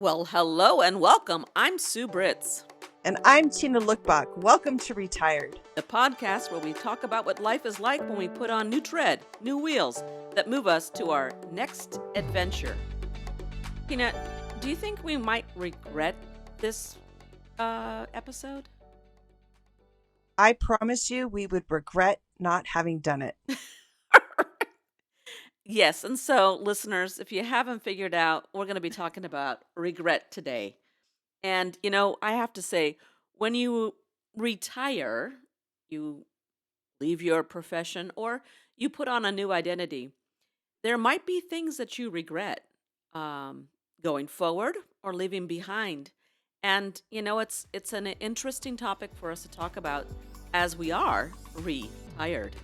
Well, hello and welcome. I'm Sue Britz, And I'm Tina Lokkbakk. Welcome to Retired. the podcast where we talk about what life is like when we put on new tread, new wheels that move us to our next adventure. Tina, do you think we might regret this episode? I promise you we would regret not having done it. Yes, and so listeners, if you haven't figured out, we're going to be talking about regret today. And, I have to say, when you retire, you leave your profession or you put on a new identity, there might be things that you regret going forward or leaving behind. And, it's an interesting topic for us to talk about as we are retired.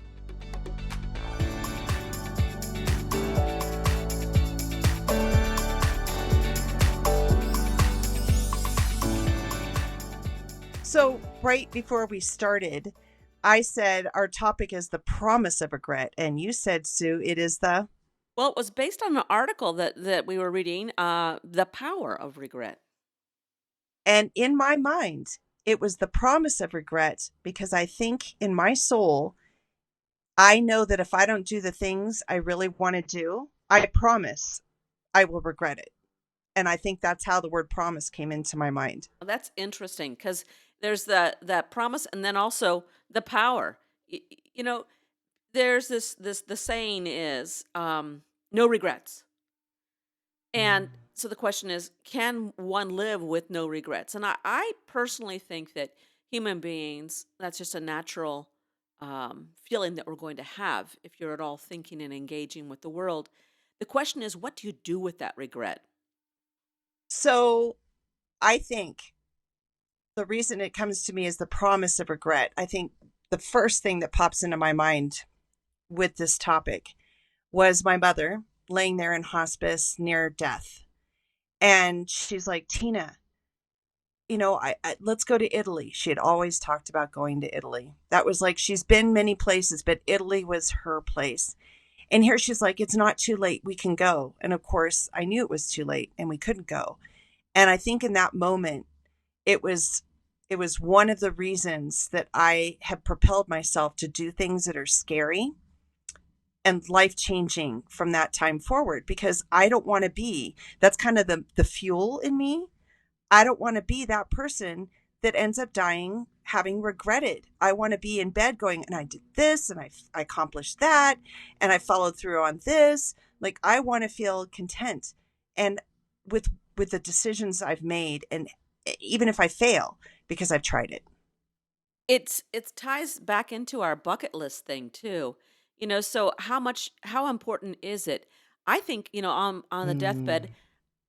So, right before we started, I said our topic is the promise of regret. And you said, Sue, it is the. Well, it was based on an article that we were reading, The Power of Regret. And in my mind, it was the promise of regret because I think in my soul, I know that if I don't do the things I really want to do, I promise I will regret it. And I think that's how the word promise came into my mind. Well, that's interesting because there's that promise and then also the power. You know, there's the saying is no regrets. And so the question is, can one live with no regrets? And I personally think that human beings, that's just a natural feeling that we're going to have if you're at all thinking and engaging with the world. The question is, what do you do with that regret? So I think the reason it comes to me is the promise of regret. I think the first thing that pops into my mind with this topic was my mother laying there in hospice near death. And she's like, Tina, let's go to Italy. She had always talked about going to Italy. That was like, she's been many places, but Italy was her place. And here she's like, it's not too late. We can go. And of course, I knew it was too late and we couldn't go. And I think in that moment, it was one of the reasons that I have propelled myself to do things that are scary and life-changing from that time forward, because I don't want to be, that's kind of the fuel in me. I don't want to be that person that ends up dying having regretted. I want to be in bed going, and I did this and I accomplished that and I followed through on this. Like, I want to feel content and with the decisions I've made, and even if I fail, because I've tried it. It ties back into our bucket list thing too. So how important is it? I think, on the deathbed,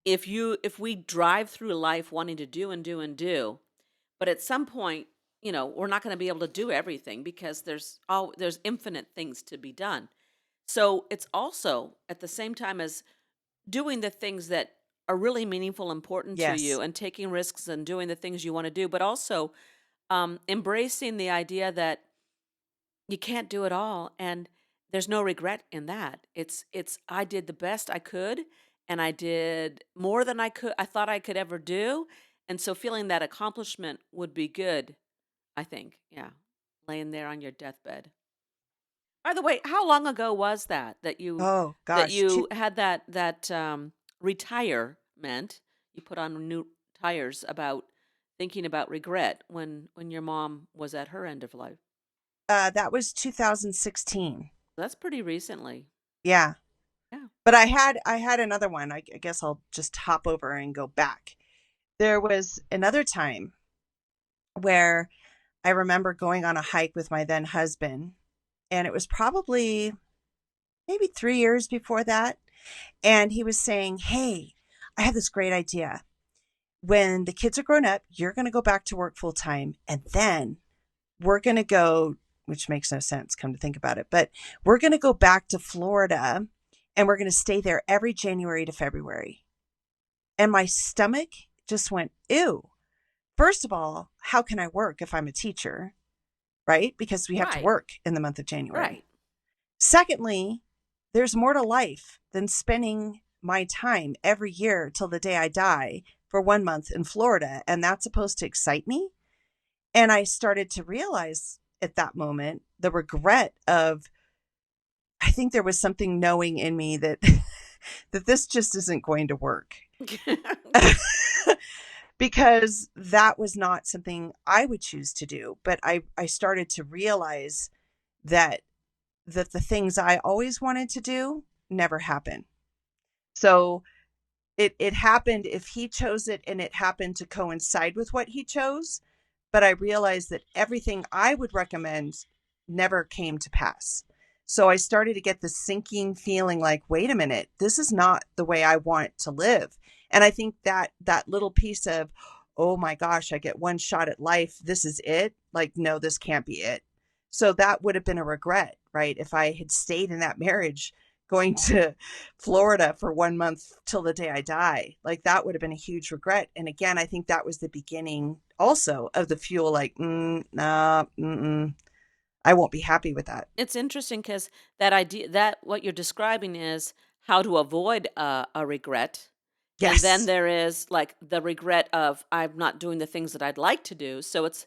if we drive through life wanting to do and do and do, but at some point, we're not going to be able to do everything because there's infinite things to be done. So it's also at the same time as doing the things that are really meaningful, important to you, Yes. and taking risks and doing the things you want to do, but also embracing the idea that you can't do it all, and there's no regret in that. It's I did the best I could, and I did more than I thought I could ever do, and so feeling that accomplishment would be good. I think, yeah, laying there on your deathbed. By the way, how long ago was that you Oh that gosh. you had that retirement? You put on new tires about thinking about regret when your mom was at her end of life. That was 2016. That's pretty recently. Yeah. Yeah. But I had another one. I guess I'll just hop over and go back. There was another time where I remember going on a hike with my then husband, and it was probably maybe 3 years before that. And he was saying, hey, I have this great idea. When the kids are grown up, you're going to go back to work full time. And then we're going to go, which makes no sense, come to think about it, but we're going to go back to Florida and we're going to stay there every January to February. And my stomach just went, ew. First of all, how can I work if I'm a teacher? Right? Because we have to Right. work in the month of January. Right. Secondly, there's more to life than spending my time every year till the day I die for 1 month in Florida, and that's supposed to excite me. And I started to realize at that moment the regret of, I think there was something knowing in me that that this just isn't going to work. Because that was not something I would choose to do. But I started to realize that the things I always wanted to do never happen. So it happened if he chose it, and it happened to coincide with what he chose. But I realized that everything I would recommend never came to pass. So I started to get this sinking feeling like, wait a minute, this is not the way I want to live. And I think that that little piece of, oh my gosh, I get one shot at life. This is it. Like, no, this can't be it. So that would have been a regret, right? If I had stayed in that marriage, going to Florida for 1 month till the day I die, like that would have been a huge regret. And again, I think that was the beginning also of the fuel, like, nah, I won't be happy with that. It's interesting because that idea, that what you're describing is how to avoid a regret. And then Yes. there is like the regret of I'm not doing the things that I'd like to do. So it's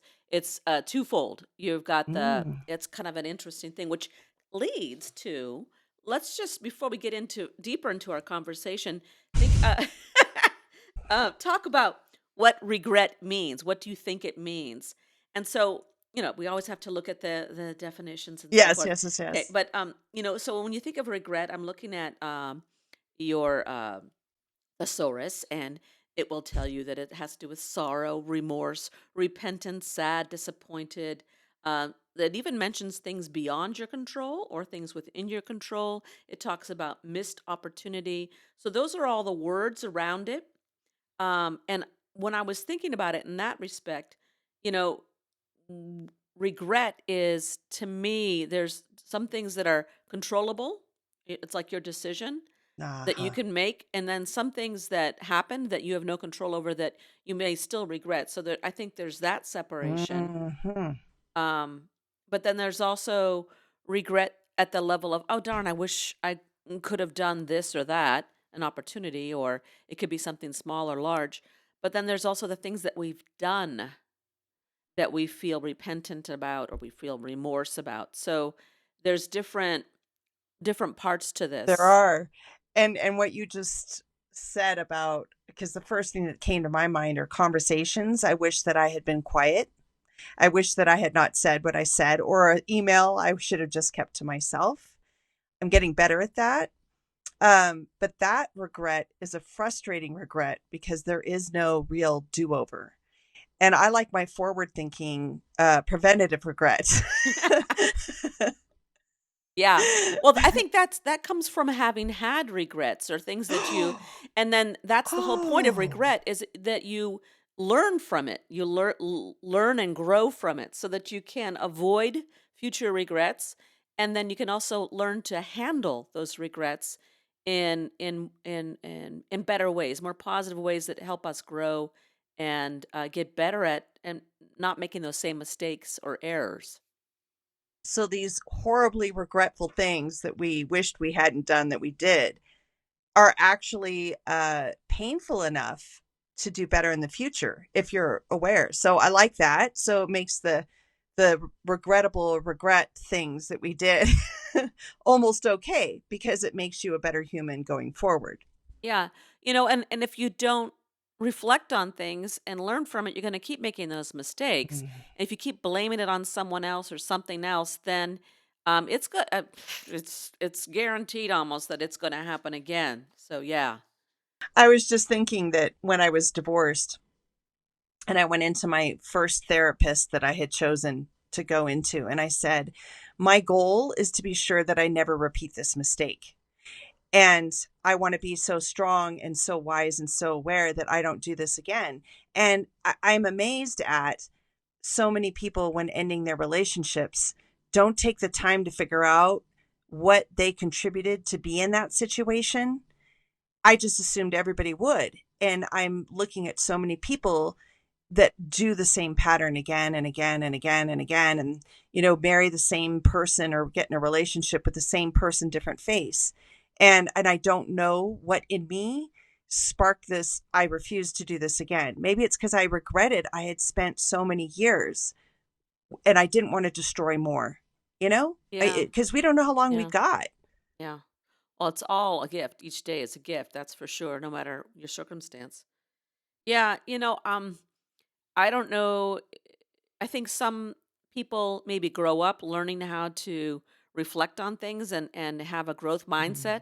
twofold. You've got Mm. it's kind of an interesting thing, which leads to, let's just, before we get into deeper into our conversation, think talk about what regret means. What do you think it means? And so, we always have to look at the definitions and so Yes, forth. yes, yes, Okay, yes. but so when you think of regret, I'm looking at your thesaurus, and it will tell you that it has to do with sorrow, remorse, repentance, sad, disappointed. That even mentions things beyond your control or things within your control. It talks about missed opportunity. So those are all the words around it. And when I was thinking about it in that respect, you know, regret is, to me, there's some things that are controllable. It's like your decision that you Uh-huh. can make, and then some things that happen that you have no control over that you may still regret. So that I think there's that separation. Hmm. Um, but then there's also regret at the level of, oh darn, I wish I could have done this or that, an opportunity, or it could be something small or large. But then there's also the things that we've done that we feel repentant about or we feel remorse about. So there's different parts to There this. are. And what you just said about, because the first thing that came to my mind are conversations. I wish that I had been quiet. I wish that I had not said what I said, or an email I should have just kept to myself. I'm getting better at that. But that regret is a frustrating regret because there is no real do-over. And I like my forward thinking, preventative regret. Yeah. Well, I think that comes from having had regrets or things that you, and then that's the whole point of Oh, regret, is that you learn from it. You learn and grow from it so that you can avoid future regrets, and then you can also learn to handle those regrets in better ways, more positive ways that help us grow and get better at and not making those same mistakes or errors. so these horribly regretful things that we wished we hadn't done that we did are actually painful enough to do better in the future if you're aware. So I like that. So it makes the regrettable regret things that we did almost okay because it makes you a better human going forward. Yeah. And if you don't reflect on things and learn from it, you're going to keep making those mistakes. Mm. And if you keep blaming it on someone else or something else, then it's good. It's guaranteed almost that it's going to happen again. So yeah. I was just thinking that when I was divorced and I went into my first therapist that I had chosen to go into, and I said, my goal is to be sure that I never repeat this mistake. And I want to be so strong and so wise and so aware that I don't do this again. And I'm amazed at so many people when ending their relationships don't take the time to figure out what they contributed to be in that situation. I just assumed everybody would. And I'm looking at so many people that do the same pattern again and again and again and again, and marry the same person or get in a relationship with the same person, different face. And I don't know what in me sparked this, I refuse to do this again. Maybe it's because I regretted I had spent so many years and I didn't want to destroy more, you know? Yeah. Because we don't know how long we Yeah. got. Yeah. Well, it's all a gift. Each day is a gift, that's for sure, no matter your circumstance. Yeah, I don't know. I think some people maybe grow up learning how to reflect on things and have a growth mindset.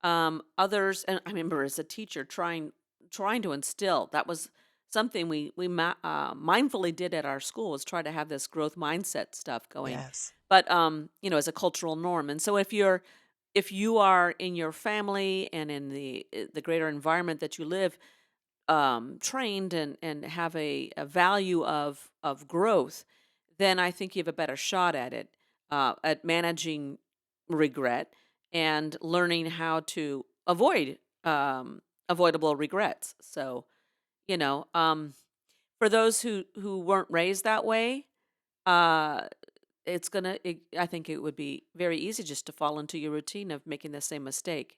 Mm, Others, and I remember as a teacher trying to instill, that was something we mindfully did at our school, was try to have this growth mindset stuff going. yes, But as a cultural norm, and so if you are in your family and in the greater environment that you live, trained and have a value of growth, then I think you have a better shot at it, at managing regret and learning how to avoid avoidable regrets. So, you know, um, for those who weren't raised that way, uh, I think it would be very easy just to fall into your routine of making the same mistake.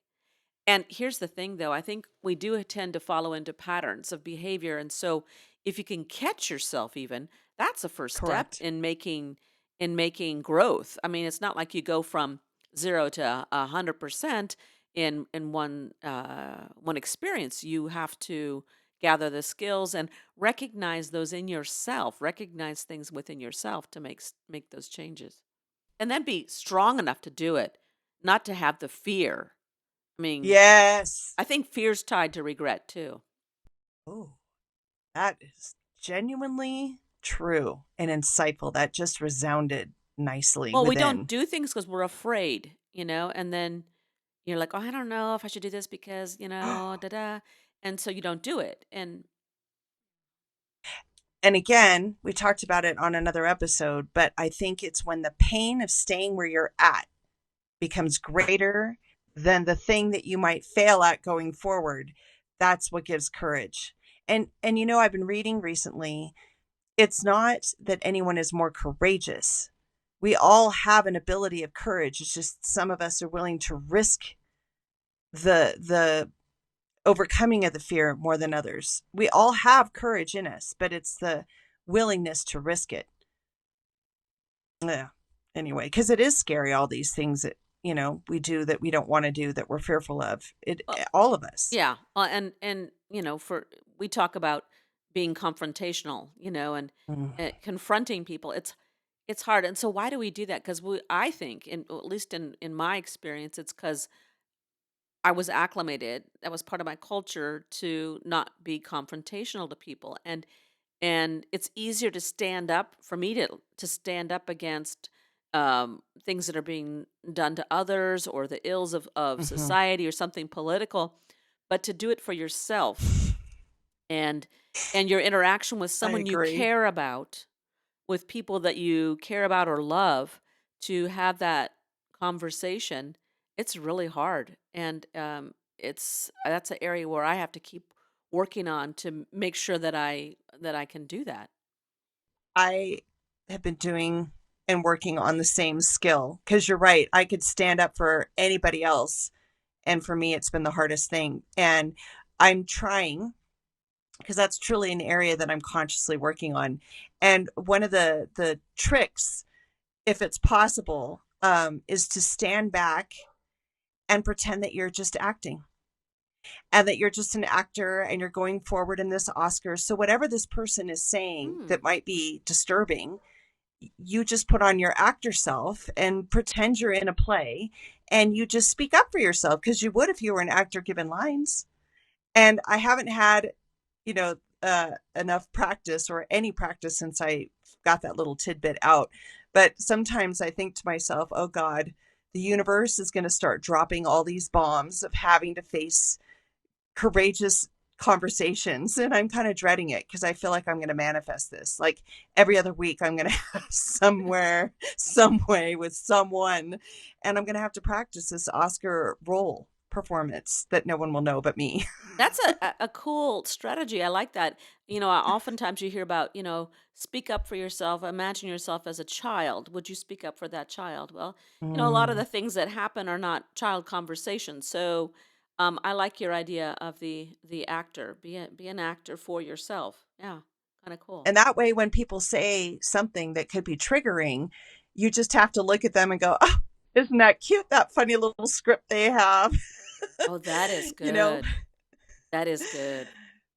And here's the thing, though, I think we do tend to follow into patterns of behavior. And so if you can catch yourself even, that's a first step correct. in making growth. I mean, it's not like you go from 0 to 100% in one experience. You have to gather the skills and recognize those in yourself, recognize things within yourself to make those changes. And then be strong enough to do it, not to have the fear. I mean, Yes. I think fear's tied to regret too. Oh, that is genuinely true and insightful. That just resounded nicely Well, we don't within. do things because we're afraid, and then you're like, "Oh, I don't know if I should do this because, da da," and so you don't do it. And And again, we talked about it on another episode, but I think it's when the pain of staying where you're at becomes greater than the thing that you might fail at going forward. That's what gives courage. And I've been reading recently, it's not that anyone is more courageous. We all have an ability of courage. It's just some of us are willing to risk the overcoming of the fear more than others. We all have courage in us, but it's the willingness to risk it. Yeah. Anyway, because it is scary, all these things that, we do that we don't want to do, that we're fearful of. well, All of us. yeah, and for we talk about being confrontational, and Mm, confronting people. It's hard, and so why do we do that? Because I think, at least in my experience, it's because I was acclimated. That was part of my culture to not be confrontational to people, and it's easier to stand up for me to stand up against things that are being done to others or the ills of mhm. society or something political, but to do it for yourself and your interaction with I someone you agree. care about, with people that you care about or love, to have that conversation. It's really hard, and that's an area where I have to keep working on to make sure that I can do that. I have been doing and working on the same skill because you're right. I could stand up for anybody else. And for me, it's been the hardest thing. And I'm trying because that's truly an area that I'm consciously working on. And one of the tricks, if it's possible, is to stand back and pretend that you're just acting and that you're just an actor and you're going forward in this Oscar. So whatever this person is saying Mm. that might be disturbing, you just put on your actor self and pretend you're in a play and you just speak up for yourself because you would if you were an actor given lines. And I haven't had, enough practice or any practice since I got that little tidbit out. But sometimes I think to myself, oh God, the universe is going to start dropping all these bombs of having to face courageous conversations. And I'm kind of dreading it because I feel like I'm going to manifest this. Like every other week, I'm going to have somewhere, some way with someone, and I'm going to have to practice this Oscar role performance that no one will know but me. That's a cool strategy. I like that. Oftentimes you hear about, speak up for yourself. Imagine yourself as a child. Would you speak up for that child? Well, a lot of Mm, the things that happen are not child conversations. So, I like your idea of the actor. Be an actor for yourself. Yeah, kind of cool. And that way, when people say something that could be triggering, you just have to look at them and go, oh, isn't that cute? That funny little script they have, Oh, that is you know? good. That is good.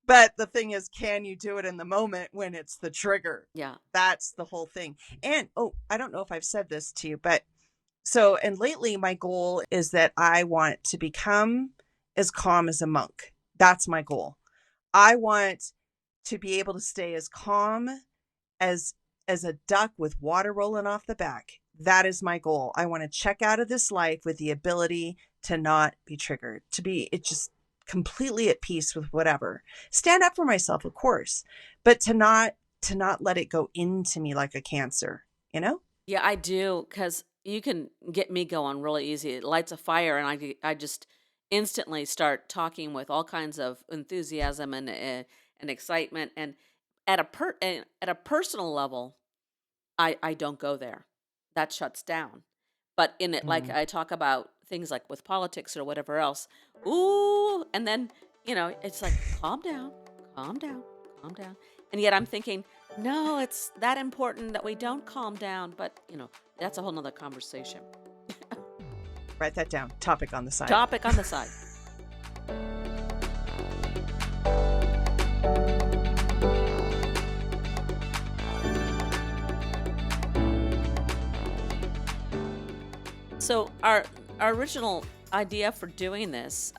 But the thing is, can you do it in the moment when it's the trigger? Yeah. That's the whole thing. And oh, I don't know if I've said this to you, but so, and lately my goal is that I want to become as calm as a monk. That's my goal. I want to be able to stay as calm as a duck with water rolling off the back. That is my goal. I want to check out of this life with the ability to not be triggered, to be it just completely at peace with whatever. Stand up for myself, of course, but to not let it go into me like a cancer, you know? Yeah, I do, because you can get me going really easy. It lights a fire, and I just instantly start talking with all kinds of enthusiasm and excitement. And at a personal level, I don't go there. That shuts down. But in it, like Mm. I talk about things like with politics or whatever else. Ooh, and then it's like calm down, calm down. And yet I'm thinking, no, it's that important that we don't calm down. But that's a whole nother conversation. Write that down. Topic on the side. Topic on the side. So our original idea for doing this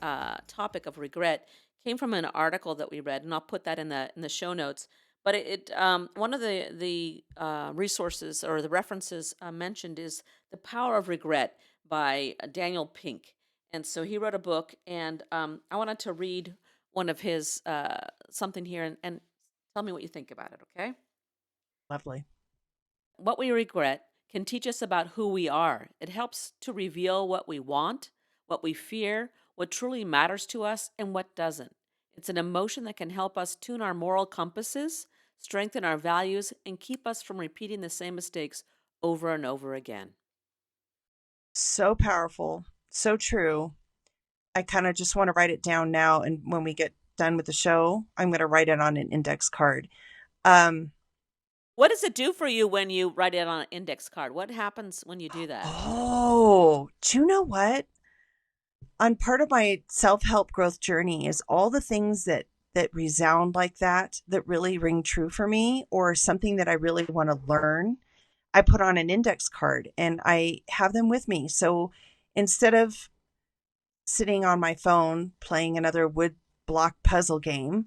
topic of regret came from an article that we read, and I'll put that in the show notes. But one of the resources or the references mentioned is "The Power of Regret" by Daniel Pink, and so he wrote a book, and I wanted to read one of his something here, and tell me what you think about it. Okay. Lovely. What we regret can teach us about who we are. It helps to reveal what we want, what we fear, what truly matters to us, and what doesn't. It's an emotion that can help us tune our moral compasses, strengthen our values, and keep us from repeating the same mistakes over and over again. So powerful. So true. I kind of just want to write it down now. And when we get done with the show, I'm going to write it on an index card. Um, What does it do for you when you write it on an index card? What happens when you do that? oh, do you know what? On part of my self-help growth journey is all the things that resound like that really ring true for me, or something that I really want to learn. I put on an index card and I have them with me. So instead of sitting on my phone playing another wood block puzzle game,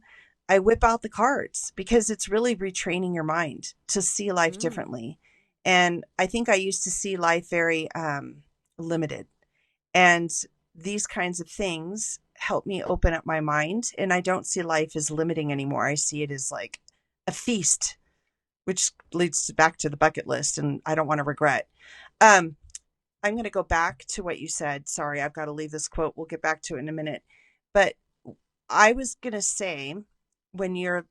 I whip out the cards because it's really retraining your mind to see life Mm, differently. And I think I used to see life very limited. And these kinds of things help me open up my mind. And I don't see life as limiting anymore. I see it as like a feast, which leads back to the bucket list. And I don't want to regret. Um, I'm going to go back to what you said. Sorry, I've got to leave this quote. We'll get back to it in a minute. But I was going to say, when you're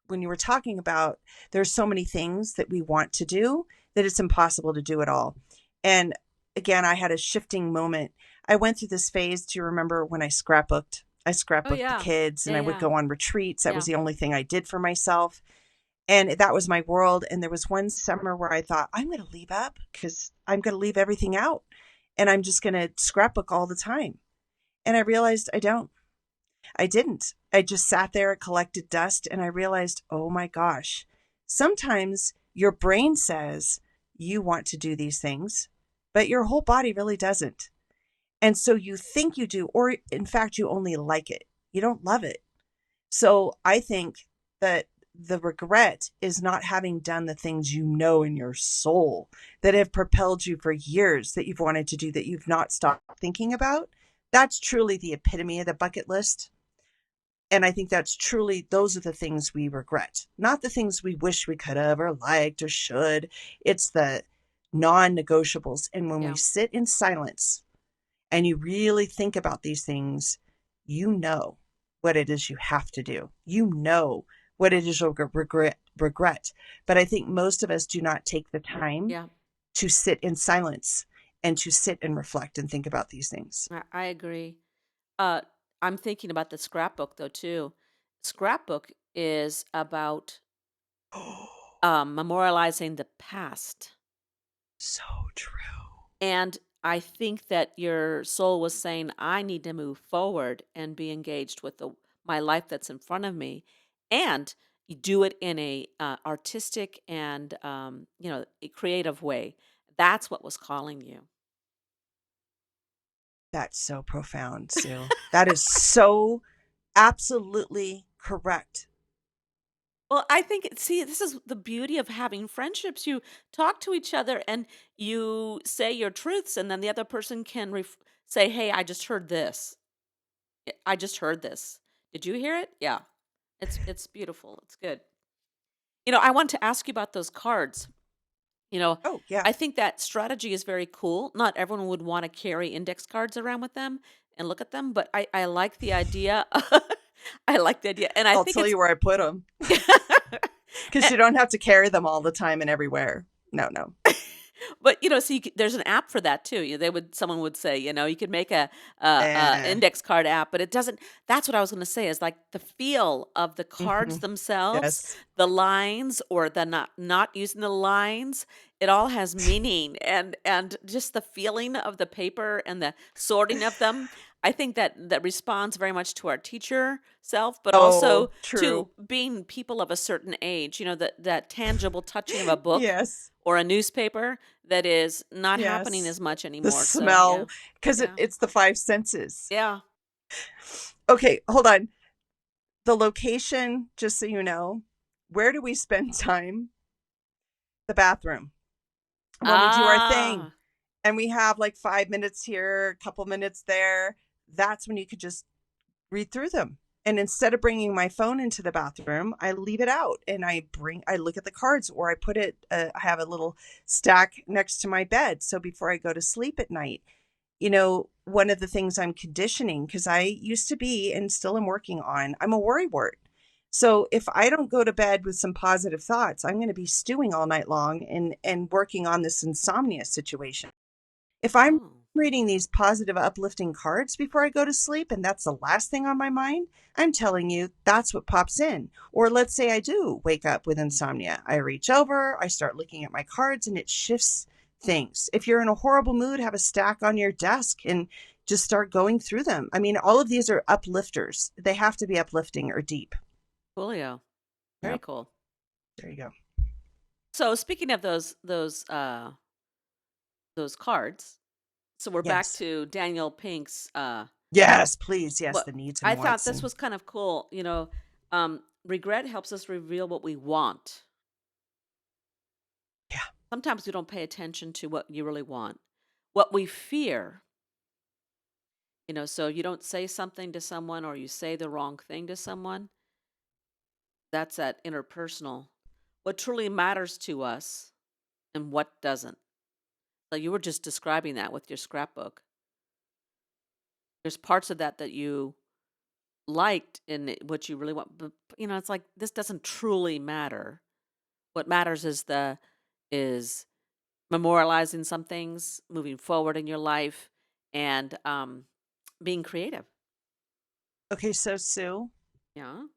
when you were talking about, there's so many things that we want to do that it's impossible to do it all. And again, I had a shifting moment. I went through this phase. Do you remember when I scrapbooked? I oh scrapbooked the yeah, kids and yeah, I would yeah, go on retreats. That was yeah. the only thing I did for myself. And that was my world. And there was one summer where I thought, I'm going to leave up because I'm going to leave everything out and I'm just going to scrapbook all the time. And I realized I don't. I didn't. I just sat there, collected dust, and I realized, oh my gosh, sometimes your brain says you want to do these things, but your whole body really doesn't. And so you think you do, or in fact, you only like it. You don't love it. So I think that the regret is not having done the things you know in your soul that have propelled you for years that you've wanted to do that you've not stopped thinking about. That's truly the epitome of the bucket list. And I think that's truly, those are the things we regret, not the things we wish we could have or liked or should. It's the non negotiables. And when we Yeah. sit in silence and you really think about these things, you know what it is you have to do. You know what it is you'll regret. But I think most of us do not take the time Yeah, to sit in silence and to sit and reflect and think about these things. I agree. Uh, I'm thinking about the scrapbook though too. Scrapbook is about memorializing the past. So true. And I think that your soul was saying, I need to move forward and be engaged with my life that's in front of me. And you do it in a artistic and, a creative way. That's what was calling you. That's so profound, Sue. That is so absolutely correct. Well, I think, see, this is the beauty of having friendships. You talk to each other and you say your truths, and then the other person can say, hey, I just heard this. I just heard this. Did you hear it? Yeah. It's beautiful. It's good. I want to ask you about those cards. You know, Oh, yeah. I think that strategy is very cool. Not everyone would want to carry index cards around with them and look at them, but I like the idea. I like the idea, and I I'll think tell it's you where I put them because and- you don't have to carry them all the time and everywhere. No, no. But, so there's an app for that too. Someone would say, you could make a Eh. index card app, but it doesn't. That's what I was going to say is like the feel of the cards Mhm. themselves, Yes. the lines or the not using the lines. It all has meaning and just the feeling of the paper and the sorting of them. I think that responds very much to our teacher self, but Oh, also to true. being people of a certain age. That tangible touching of a book Yes. or a newspaper that is not happening Yes. as much The anymore, so smell, yeah. because Yeah. it's the five senses. Yeah. Okay, hold on. The location, just so you know, where do we spend time? The bathroom. When we do our thing Ah. and we have like 5 minutes here, a couple minutes there, that's when you could just read through them. And instead of bringing my phone into the bathroom, I leave it out and I look at the cards or I have a little stack next to my bed. So before I go to sleep at night, one of the things I'm conditioning, because I used to be and still am working on, I'm a worrywart. So if I don't go to bed with some positive thoughts, I'm going to be stewing all night long and working on this insomnia situation. If I'm Oh. reading these positive, uplifting cards before I go to sleep, and that's the last thing on my mind, I'm telling you that's what pops in. Or let's say I do wake up with insomnia. I reach over, I start looking at my cards, and it shifts things. If you're in a horrible mood, have a stack on your desk and just start going through them. I mean, all of these are uplifters. They have to be uplifting or deep. Coolio. Very Yep. cool. There you go. So speaking of those cards, so we're back Yes. to Daniel Pink's Yes, please. Yes, what the needs and I thought wants this and was kind of cool, regret helps us reveal what we want. yeah. Sometimes we don't pay attention to what you really want. What we fear, so you don't say something to someone or you say the wrong thing to someone. That's that interpersonal. What truly matters to us and what doesn't. So you were just describing that with your scrapbook. There's parts of that that you liked in what you really want, but it's like this doesn't truly matter. What matters is memorializing some things, moving forward in your life, and being creative. Okay, so Sue, Yeah.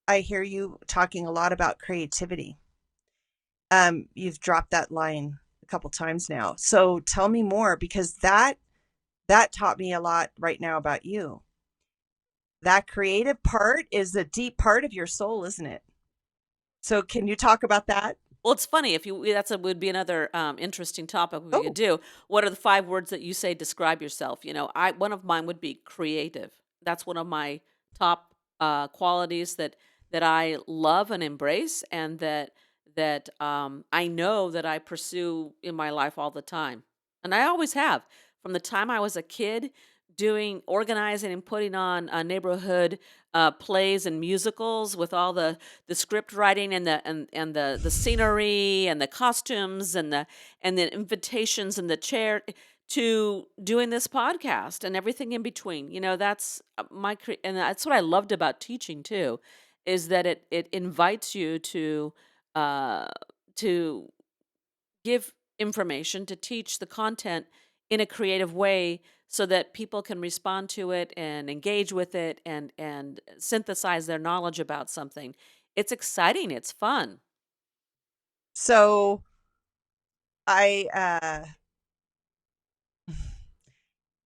I hear you talking a lot about creativity. You've dropped that line a couple times now. So tell me more because that taught me a lot right now about you. That creative part is the deep part of your soul, isn't it? So can you talk about that? Well, it's funny if you that's a would be another interesting topic we could Oh, do. What are the 5 words that you say describe yourself? I one of mine would be creative. That's one of my top qualities that I love and embrace, and that I know that I pursue in my life all the time, and I always have from the time I was a kid doing organizing and putting on neighborhood plays and musicals with all the script writing and the scenery and the costumes and the invitations and the chair to doing this podcast and everything in between. That's and that's what I loved about teaching too, is that it invites you uh to give information, to teach the content in a creative way so that people can respond to it and engage with it and synthesize their knowledge about something. It's exciting, it's fun. So I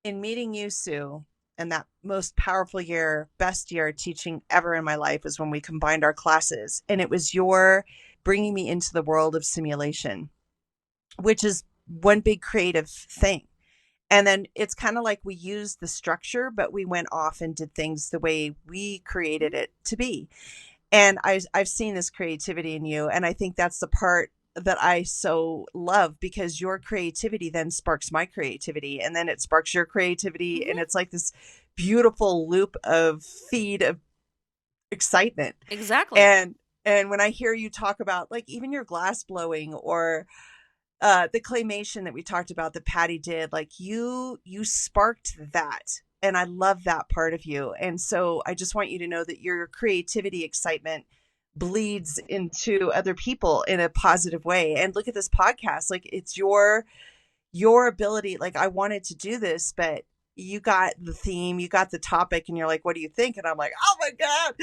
in meeting you, Sue, and that most powerful year, best year teaching ever in my life was when we combined our classes. And it was your bringing me into the world of simulation, which is one big creative thing. And then it's kind of like we used the structure, but we went off and did things the way we created it to be. And I've seen this creativity in you, and I think that's the part that I so love, because your creativity then sparks my creativity, and then it sparks your creativity, and Hmm. it's like this beautiful loop of feed of excitement. Exactly. And when I hear you talk about like even your glass blowing, or the claymation that we talked about that Patty did, like you sparked that, and I love that part of you. And so I just want you to know that your creativity excitement bleeds into other people in a positive way. And look at this podcast, like it's your ability. Like I wanted to do this, but you got the theme, you got the topic, and you're like, what do you think? And I'm like, oh my God.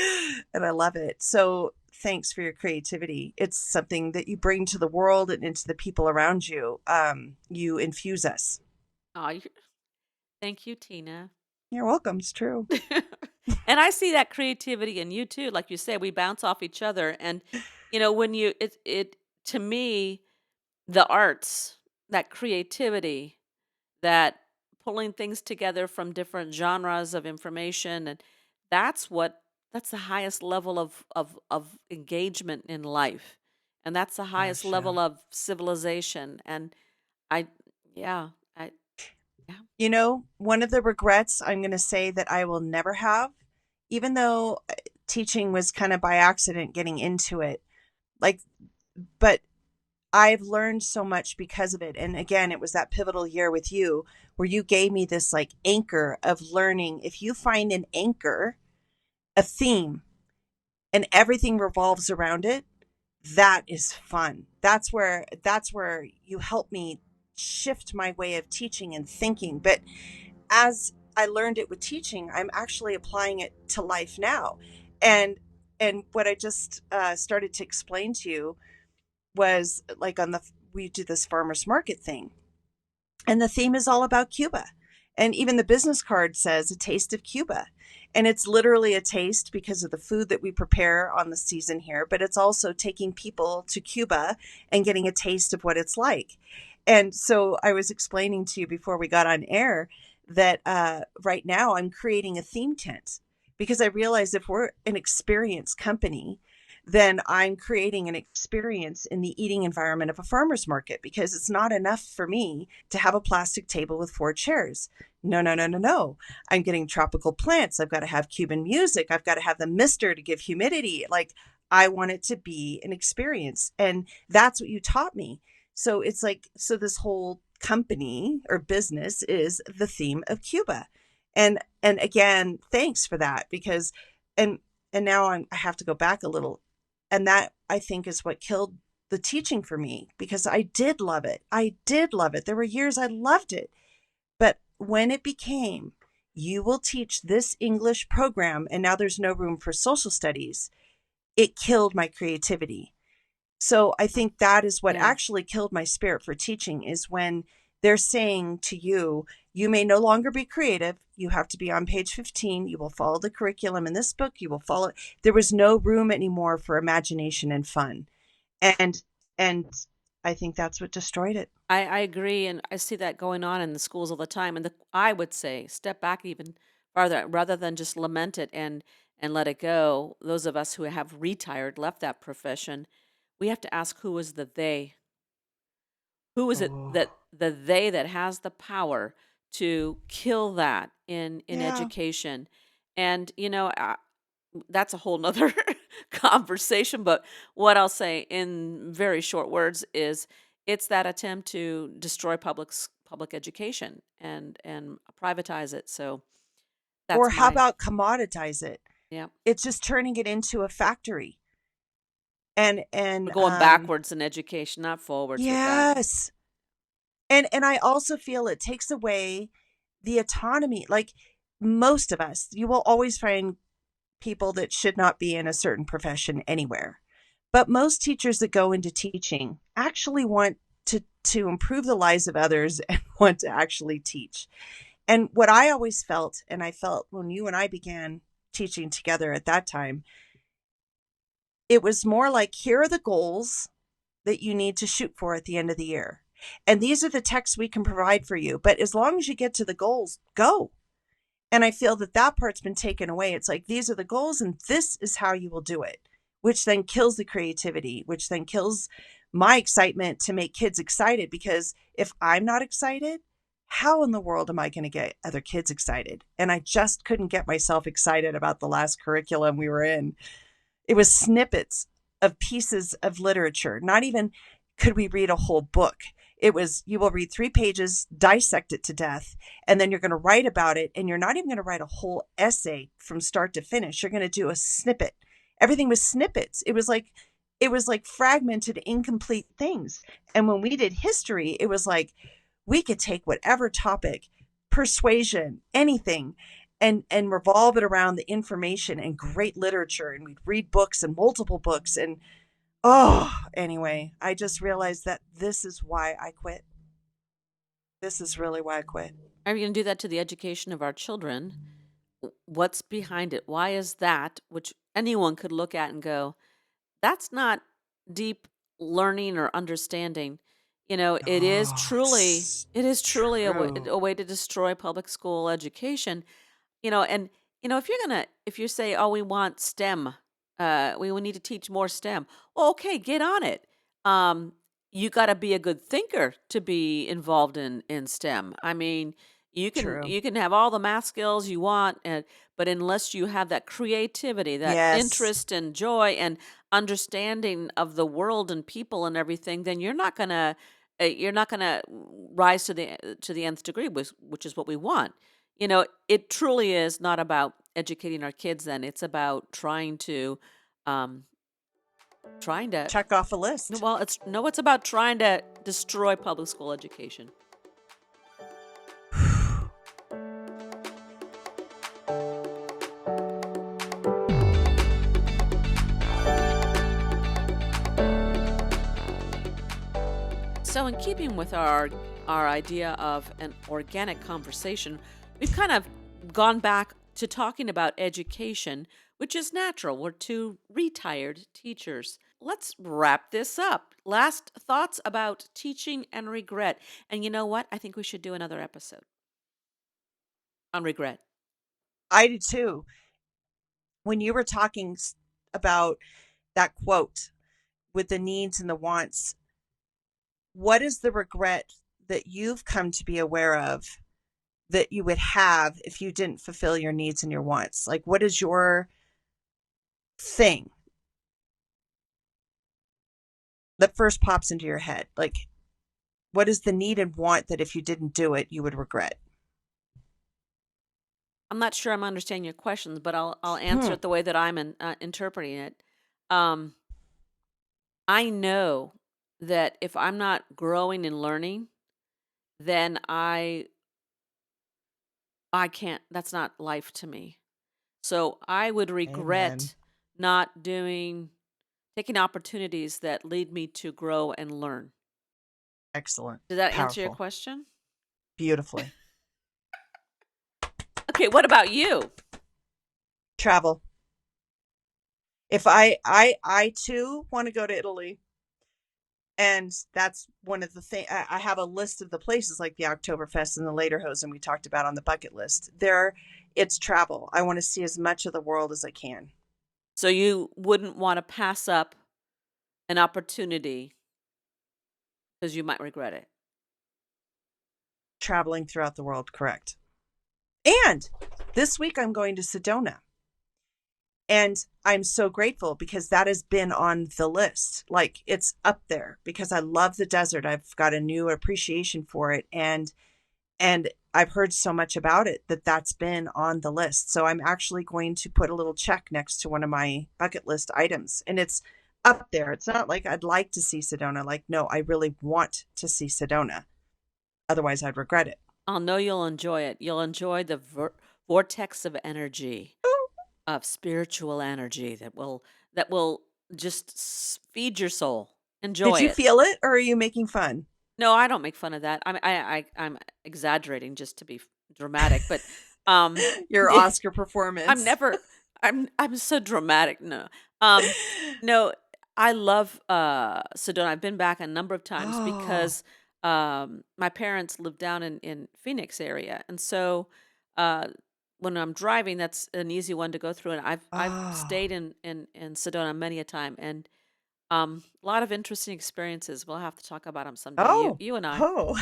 And I love it. So thanks for your creativity. It's something that you bring to the world and into the people around you. You infuse us. Oh, thank you, Tina. You're welcome. It's true. And I see that creativity in you too. Like you said, we bounce off each other. And when it to me, the arts, that creativity, that pulling things together from different genres of information, and that's what that's the highest level of engagement in life. And that's the highest Gosh, yeah. level of civilization. And I yeah, I yeah. You know, one of the regrets I'm going to say that I will never have, even though teaching was kind of by accident getting into it, like, but I've learned so much because of it. And again, it was that pivotal year with you where you gave me this like anchor of learning. If you find an anchor, a theme, and everything revolves around it, that is fun. That's where you help me shift my way of teaching and thinking. But as I learned it with teaching, I'm actually applying it to life now. And and what I just started to explain to you was like on the we do this farmers market thing, and the theme is all about Cuba. And even the business card says a taste of Cuba. And it's literally a taste because of the food that we prepare on the season here, but it's also taking people to Cuba and getting a taste of what it's like. And so I was explaining to you before we got on air that right now I'm creating a theme tent, because I realize if we're an experience company, then I'm creating an experience in the eating environment of a farmer's market, because it's not enough for me to have a plastic table with four chairs. No, no, no, no, no. I'm getting tropical plants. I've got to have Cuban music. I've got to have the mister to give humidity. Like, I want it to be an experience. And that's what you taught me. So it's like, so this whole company or business is the theme of Cuba. And again, thanks for that, because and and now I have to go back a little, and that I think is what killed the teaching for me, because I did love it. I did love it. There were years I loved it. But when it became, you will teach this English program and now there's no room for social studies, it killed my creativity. So I think that is what Yeah. actually killed my spirit for teaching, is when they're saying to you, you may no longer be creative. You have to be on page 15. You will follow the curriculum in this book. You will follow. There was no room anymore for imagination and fun. And, and I think that's what destroyed it. I agree, and I see that going on in the schools all the time. And I would say step back even farther, rather than just lament it and let it go. Those of us who have retired, left that profession, we have to ask, who is the they? Who is it Oh, that the they that has the power to kill that in yeah. education? And that's a whole nother conversation. But what I'll say in very short words is it's that attempt to destroy public education and privatize it. So Or that's how my about commoditize it? yeah. It's just turning it into a factory. And We're going backwards in education, not forwards with that. yes, And I also feel it takes away the autonomy. Like most of us, you will always find people that should not be in a certain profession anywhere. But most teachers that go into teaching actually want to improve the lives of others and want to actually teach. And what I always felt, and I felt when you and I began teaching together at that time, it was more like here are the goals that you need to shoot for at the end of the year. And these are the texts we can provide for you. But as long as you get to the goals, go. And I feel that that part's been taken away. It's like, these are the goals and this is how you will do it, which then kills the creativity, which then kills my excitement to make kids excited. Because if I'm not excited, how in the world am I going to get other kids excited? And I just couldn't get myself excited about the last curriculum we were in. It was snippets of pieces of literature. Not even could we read a whole book. It was, you will read 3 pages, dissect it to death, and then you're going to write about it. And you're not even going to write a whole essay from start to finish. You're going to do a snippet. Everything was snippets. It was like fragmented, incomplete things. And when we did history, it was like we could take whatever topic, persuasion, anything, and revolve it around the information and great literature. And we'd read books and multiple books. And anyway, I just realized that this is why I quit. This is really why I quit. Are we going to do that to the education of our children? What's behind it? Why is that, which anyone could look at and go, that's not deep learning or understanding. It is Oh, truly, it's it is truly true. a way to destroy public school education. And if you say, oh, we want STEM, we need to teach more STEM. Well, okay, get on it. Um, you got to be a good thinker to be involved in STEM. I mean, you can True. you can have all the math skills you want, but unless you have that creativity, that Yes. interest and joy and understanding of the world and people and everything, then you're not gonna rise to the nth degree, which is what we want. It truly is not about educating our kids then. It's about um trying to Check off a no, list. well, it's about trying to destroy public school education. So in keeping with our idea of an organic conversation, we've kind of gone back to talking about education, which is natural. We're two retired teachers. Let's wrap this up. Last thoughts about teaching and regret. And you know what? I think we should do another episode on regret. I do too. When you were talking about that quote with the needs and the wants, what is the regret that you've come to be aware of that you would have if you didn't fulfill your needs and your wants? Like, what is your thing that first pops into your head? Like, what is the need and want that if you didn't do it, you would regret? I'm not sure I'm understanding your questions, but I'll answer Hmm. it the way that I'm interpreting it. Um, I know that if I'm not growing and learning, then I can't. That's not life to me. So I would Amen. regret not taking opportunities that lead me to grow and learn. Excellent. Did that answer your Powerful. question? Beautifully. Okay, what about you? Travel. If I too want to go to Italy, and that's one of the things. I have a list of the places like the Oktoberfest and the Lederhosen we talked about on the bucket list. It's travel. I want to see as much of the world as I can. So you wouldn't want to pass up an opportunity because you might regret it. Traveling throughout the world, correct. And this week I'm going to Sedona. And I'm so grateful because that has been on the list. Like it's up there because I love the desert. I've got a new appreciation for it. And I've heard so much about it that that's been on the list. So I'm actually going to put a little check next to one of my bucket list items. And it's up there. It's not like I'd like to see Sedona. Like, no, I really want to see Sedona. Otherwise, I'd regret it. I'll know you'll enjoy it. You'll enjoy the vortex of energy, of spiritual energy that will just feed your soul. Did Enjoy you it. feel it, or are you making fun? No, I don't make fun of that. I'm exaggerating just to be dramatic, but um, Your Oscar I'm performance. never. I'm so dramatic. No, um, no. I love Sedona. I've been back a number of times Oh, because my parents live down in Phoenix area, and so uh, when I'm driving, that's an easy one to go through. And I've oh, stayed in Sedona many a time, and a lot of interesting experiences. We'll have to talk about them someday. You oh, you and I. oh.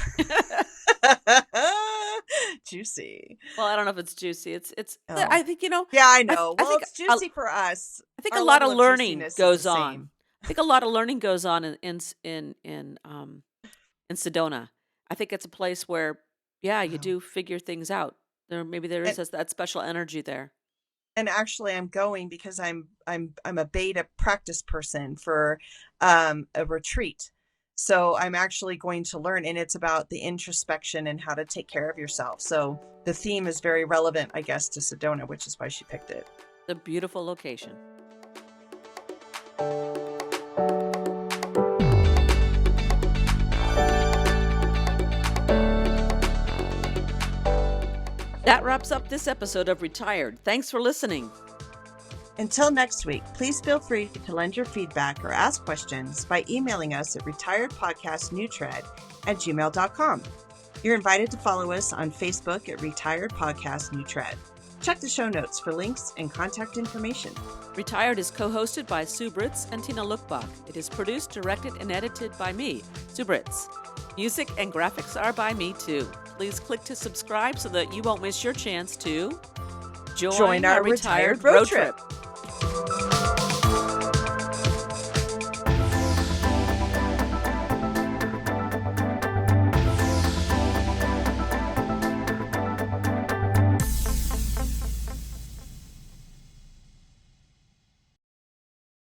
Juicy. Well, I don't know if it's juicy. It's Oh, I think, yeah, I I th know. I Well, think it's a juicy for us. I think a Our lot level of of learning juiciness is the goes on. same. I think a lot of learning goes on in Sedona. I think it's a place where, yeah, you Wow. do figure things out. There is And that special energy there. actually I'm going because I'm a beta practice person for a retreat. So I'm actually going to learn, and it's about the introspection and how to take care of yourself. So the theme is very relevant, I guess, to Sedona, which is why she picked it. The beautiful location. That wraps up this episode of Retired. Thanks for listening. Until next week, please feel free to lend your feedback or ask questions by emailing us at retiredpodcastnewtread@gmail.com. You're invited to follow us on Facebook at Retired Podcast New Tread. Check the show notes for links and contact information. Retired is co-hosted by Sue Britz and Tina Lokkbakk. It is produced, directed, and edited by me, Sue Britz. Music and graphics are by me too. Please click to subscribe so that you won't miss your chance to join Join our our retired retired road road trip. trip.